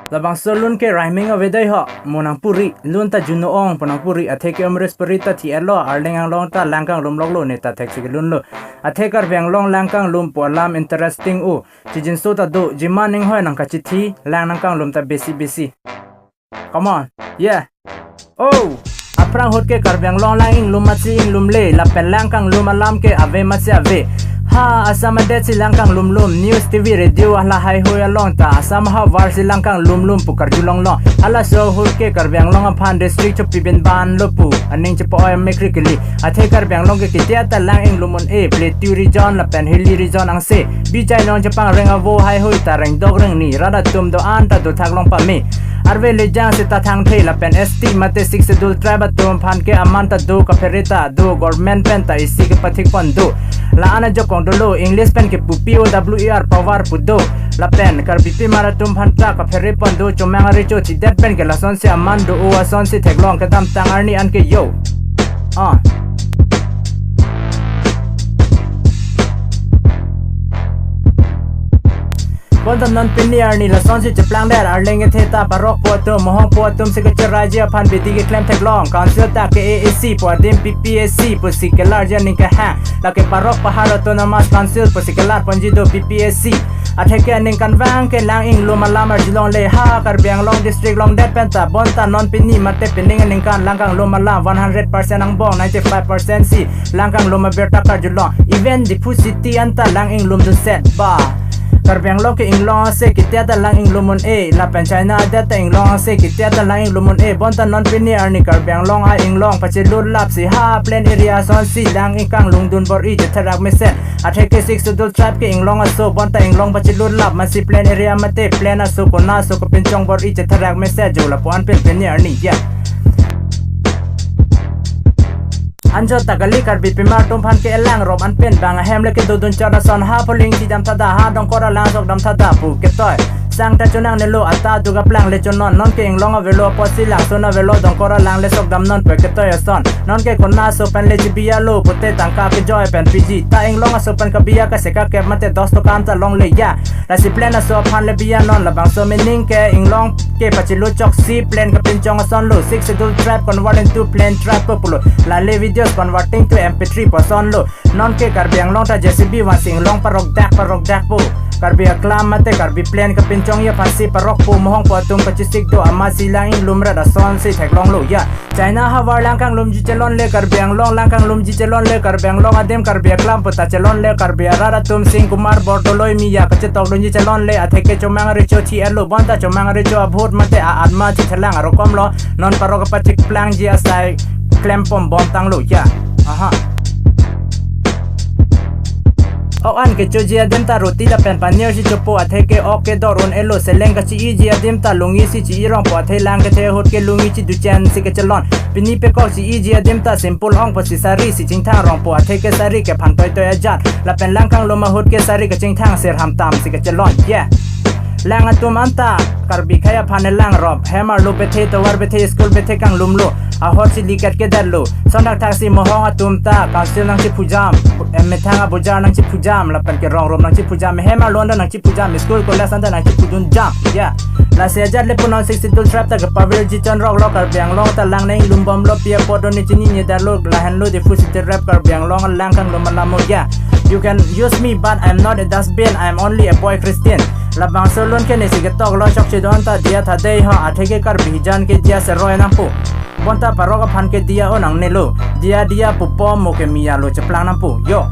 Labang solun ke rhyming avedai ho monang puri lun ta junoong ponang puri atheke umres perita ti elo arleng ang long ta langkang lum lok lo neta taxi lun lo athekar beng long langkang lum polam interesting u jijin so ta do jimaning hoi nang ka chithi lang nangkang lum ta besi come on yeah oh aprang hot ke kar beng long lang ing lum machi ing lum le la pen langkang lum alam ke ave machi ave ha asam de silangkang lum news tv radio ala hai ho ya long ta asam ha war silangkang lum pukar julong lo ala so hul ke kar beng long phan district chop pibin ban lo pu aning chop oy mekrikli athe kar beng long ke kitia ta lang ing lumon e plateau region la pen hilly region ang se bi chai non chapang reng avo hai ho ta reng dog reng ni rada tum do an ta do thak long pa me arve le jang se ta thang thei la pen st mate 6 dul tribe tum phan ke amanta do ka ferita do government pen ta isi ke pathik pon do la ana jokong dolo english pen ke pupi o wer power pudo la pen kar bipi maratum phanta ka ferre pon do chomang ari cho chi dat pen ke la son se amando o son se theklong ke dam tangar ni an ke yo Bontam non piniar ni la son si chaplang der arleng ke theta barok po to mohong po tum se ke rajya phan biti ke claim theklong council ta ke AAC po dim PPSC po si ke larja ni ke ha la ke barok pahar autonomous council po si ke lar ponji do PPSC atheke aning kanwang ke lang ing luma lamar jilong le ha kar beng long district long det penta bonta non pini mate pining aning kan langkang luma lam 100% ang bong 95% si langkang luma berta kar jilong even di pu city anta lang ing lum do set ba kar beng long ke ing long se kitia da lang ing lumon e la pen china da ta ing long se kitia da lang ing lumon e bonta non pini arni kar beng long a ing long pache lut lap si ha plain area son si lang ing kang lung dun bor i je tharak mesen atheke 6 dul trap ke ing long aso bonta ing long pache lut lap ma si plain area mate plain aso ko na so ko pinchong bor i je tharak mesen jo la pon pen pini arni ya anjo tagali kar bipi mar tum phan ke elang rob an pen bang hem le ke dudun chada son ha poling ti dam thada ha dong kora lang sok dam thada pu ke toy sang ta chonang ne lo ata duga plang le chonon non ke ing long velo posi lang sona velo dong kora lang le sok dam non pe ke toy son non ke konna so pen le bia lo putte tangka ke joy pen pg ta ing long so pen ka bia ka se ka ke mate dos to kan ta long le ya la si plan so phan le bia non la bang so meaning ke ing long ke pachilu chok si plan ka pin chong son lo 6 dul trap convert into plan trap populo la le video converting to mp3 person lo non ke kar biang long ta jcb wan sing long parok dak po kar bia klam mate kar bi plan ka pinchong ya phansi parok po mohong po tum pachisik do ama silang ing lumra da son se theklong lo ya china hawar langkang lum ji chelon le kar biang long langkang lum ji chelon le kar biang long adem kar bia klam pata chelon le kar bia rara tum sing kumar bordoloi mi ya kache tok lun ji chelon le atheke chomang re cho thi elo bonta chomang re cho bhot mate a atma chi thelang aro kom lo non parok pachik plang ji asai klempom bontang lo ya aha an ke choji adem ta roti da pen panier si chopo atheke ok ke doron elo seleng ka chi ji adem ta lungi si chi rong po the lang ke the hot ke lungi chi du chen si ke chalon pini pe ko chi ji adem ta simple hong po si sari si ching thang rong po atheke sari ke phan toy toy ajat la pen lang kang loma hot ke sari ke ching thang ser ham tam si ke chalon yeah lang atum anta karbi khaya phane lang rob hammer lo pe the to war pe the school pe the kang lum lo a hot si likat ke dar lo sonak taxi mohong atum ta council nang chi pujam me thanga bujar nang chi pujam la pen ke rong rom nang chi pujam hammer lo nang chi pujam school ko la sanda nang chi pujun jam yeah la se ajat le punon 60 dul trap ta ke power ji chan rock lo kar biang long ta lang nei lum bom lo pia podon ni chini ni dar lo la han lo de fu si rap kar biang long lang kang lo malamo yeah you can use me but I'm not a dustbin I'm only a boy Christian labang solon ke ne sigetok lo chok chidon ta dia tha dei ha atheke kar bijan ke dia se roi nang pu bonta paroga phan ke dia onang ne lo dia pu pom mo ke mia lo chaplang nang pu yo